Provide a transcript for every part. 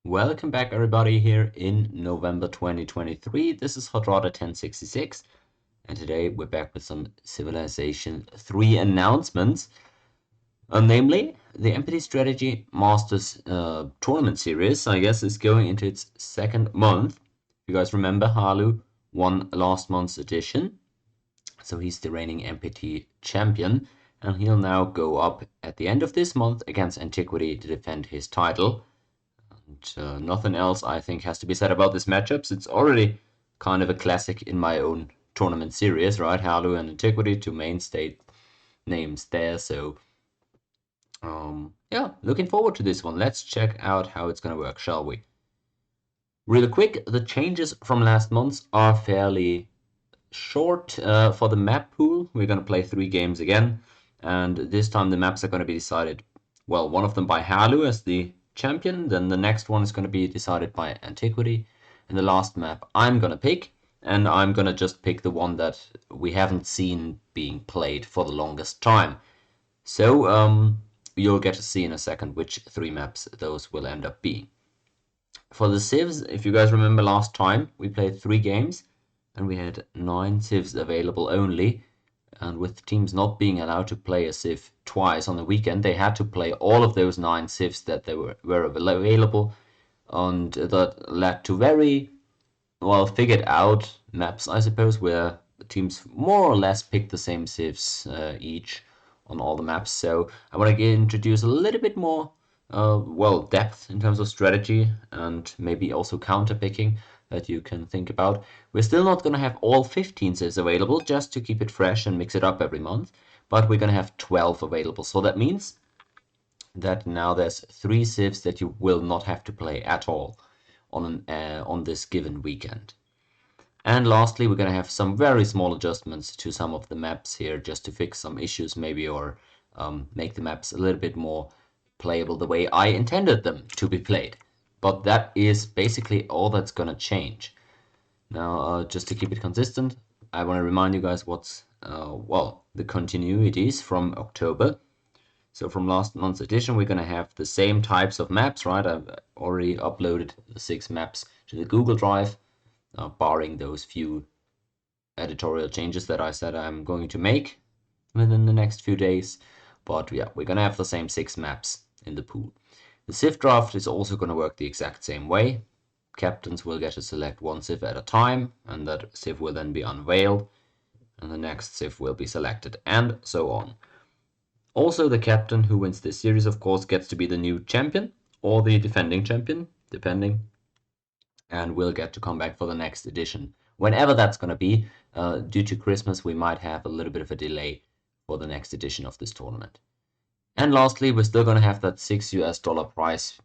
Welcome back everybody here in November 2023. This is Hotrada 1066 and today we're back with some Civilization 3 announcements. Namely, the MPT Strategy Masters Tournament Series, I guess, is going into its second month. You guys remember Halu won last month's edition, so he's the reigning MPT champion, and he'll now go up at the end of this month against Antiquity to defend his title. And nothing else I think has to be said about this matchup. It's already kind of a classic in my own tournament series, right? Halu and Antiquity, two mainstay names there. So yeah, looking forward to this one. Let's check out how it's gonna work, shall we? Really quick, the changes from last month are fairly short. For the map pool, we're gonna play 3 games again, and this time the maps are gonna be decided, well, one of them by Halu as the champion, then the next one is going to be decided by Antiquity, and the last map I'm going to pick, and I'm going to just pick the one that we haven't seen being played for the longest time. So you'll get to see in a second which 3 maps those will end up being. For the civs, if you guys remember last time, we played 3 games, and we had 9 civs available only. And with teams not being allowed to play a civ twice on the weekend, they had to play all of those 9 civs that they were available, and that led to very well figured out maps, I suppose, where the teams more or less picked the same civs each on all the maps. So I want to introduce a little bit more depth in terms of strategy and maybe also counter picking that you can think about. We're still not going to have all 15 civs available just to keep it fresh and mix it up every month, but we're going to have 12 available. So that means that now there's 3 civs that you will not have to play at all on this given weekend. And lastly, we're going to have some very small adjustments to some of the maps here just to fix some issues maybe, or make the maps a little bit more playable the way I intended them to be played. But that is basically all that's gonna change. Now, just to keep it consistent, I want to remind you guys what's, the continuities from October. So from last month's edition, we're gonna have the same types of maps, right? I've already uploaded the 6 maps to the Google Drive, barring those few editorial changes that I said I'm going to make within the next few days. But yeah, we're gonna have the same 6 maps in the pool. The civ draft is also going to work the exact same way. Captains will get to select 1 civ at a time, and that civ will then be unveiled, and the next civ will be selected, and so on. Also, the captain who wins this series, of course, gets to be the new champion, or the defending champion, depending, and will get to come back for the next edition. Whenever that's going to be, due to Christmas, we might have a little bit of a delay for the next edition of this tournament. And lastly, we're still going to have that $6 prize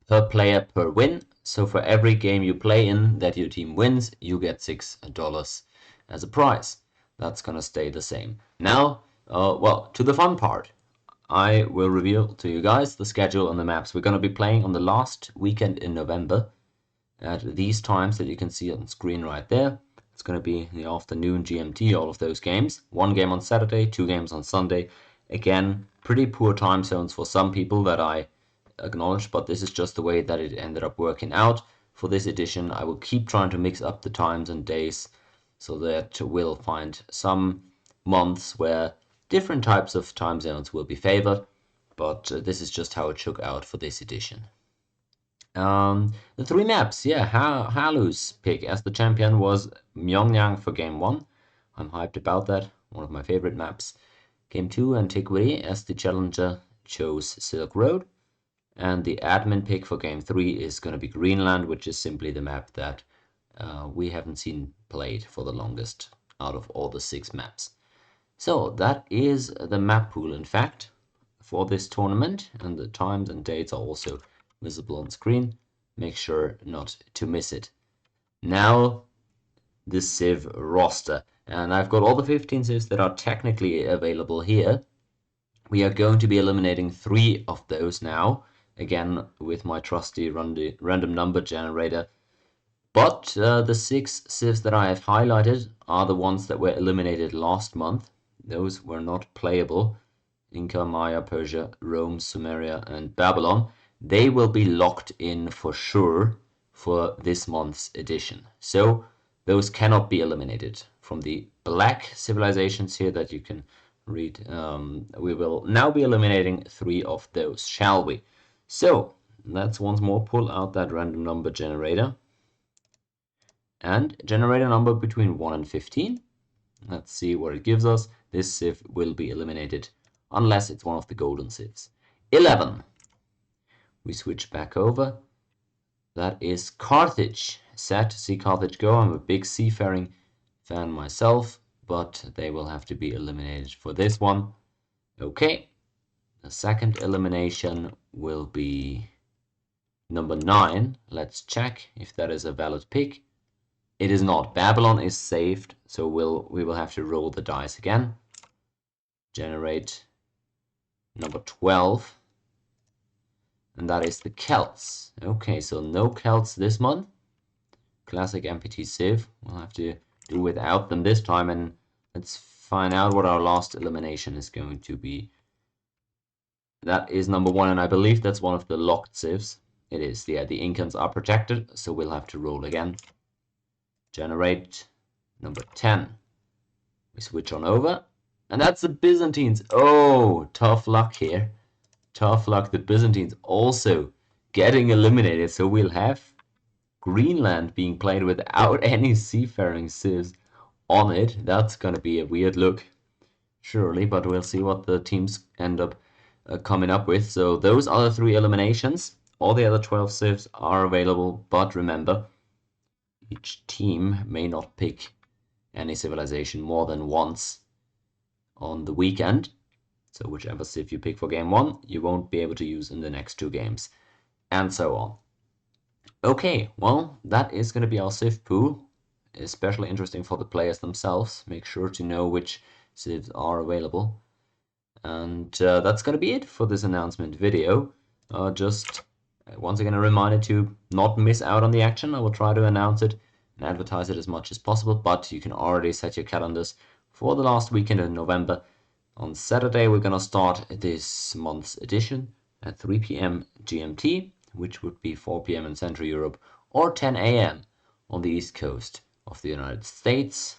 per player per win. So for every game you play in that your team wins, you get $6 as a prize. That's going to stay the same. Now, to the fun part. I will reveal to you guys the schedule and the maps. We're going to be playing on the last weekend in November at these times that you can see on screen right there. It's going to be in the afternoon GMT, all of those games. 1 game on Saturday, 2 games on Sunday. Again, pretty poor time zones for some people that I acknowledge, but this is just the way that it ended up working out. For this edition, I will keep trying to mix up the times and days so that we'll find some months where different types of time zones will be favored, but this is just how it shook out for this edition. The 3 maps, yeah, Halu's pick as the champion was Myeongyang for game 1. I'm hyped about that, one of my favorite maps. Game 2, Antiquity as the challenger chose Silk Road, and the admin pick for Game 3 is going to be Greenland, which is simply the map that we haven't seen played for the longest out of all the 6 maps. So that is the map pool, in fact, for this tournament, and the times and dates are also visible on screen. Make sure not to miss it. Now, the civ roster. And I've got all the 15 civs that are technically available here. We are going to be eliminating 3 of those now, again with my trusty random number generator. But the 6 civs that I have highlighted are the ones that were eliminated last month. Those were not playable. Inca, Maya, Persia, Rome, Sumeria, and Babylon. they will be locked in for sure for this month's edition. So those cannot be eliminated. From the black civilizations here that you can read, we will now be eliminating 3 of those, shall we? So let's once more pull out that random number generator and generate a number between 1 and 15. Let's see what it gives us. This civ will be eliminated unless it's one of the golden civs. 11. We switch back over. That is Carthage. Sad to see Carthage go. I'm a big seafaring fan myself, but they will have to be eliminated for this one. Okay. The second elimination will be number 9. Let's check if that is a valid pick. It is not. Babylon is saved, so we will have to roll the dice again. Generate number 12. And that is the Celts. Okay, so no Celts this month. Classic MPT Civ. We'll have to do without them this time, and let's find out what our last elimination is going to be. That is number 1, and I believe that's one of the locked civs. It is. Yeah, the Incans are protected, so we'll have to roll again. Generate number 10. We switch on over, and that's the Byzantines. Oh, tough luck here. Tough luck, the Byzantines also getting eliminated, so we'll have Greenland being played without any seafaring civs on it. That's gonna be a weird look, surely, but we'll see what the teams end up coming up with. So those are the 3 eliminations. All the other 12 civs are available, but remember, each team may not pick any civilization more than once on the weekend. So whichever civ you pick for game 1, you won't be able to use in the next 2 games, and so on. Okay, well, that is going to be our civ pool. Especially interesting for the players themselves. Make sure to know which civs are available. And that's going to be it for this announcement video. Just once again a reminder to not miss out on the action. I will try to announce it and advertise it as much as possible, but you can already set your calendars for the last weekend in November. On Saturday, we're going to start this month's edition at 3 p.m. GMT, which would be 4 p.m. in Central Europe, or 10 a.m. on the East Coast of the United States.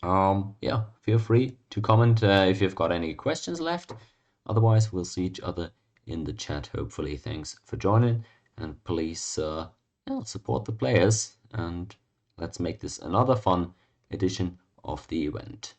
Yeah, feel free to comment if you've got any questions left. Otherwise, we'll see each other in the chat, hopefully. Thanks for joining, and please support the players, and let's make this another fun edition of the event.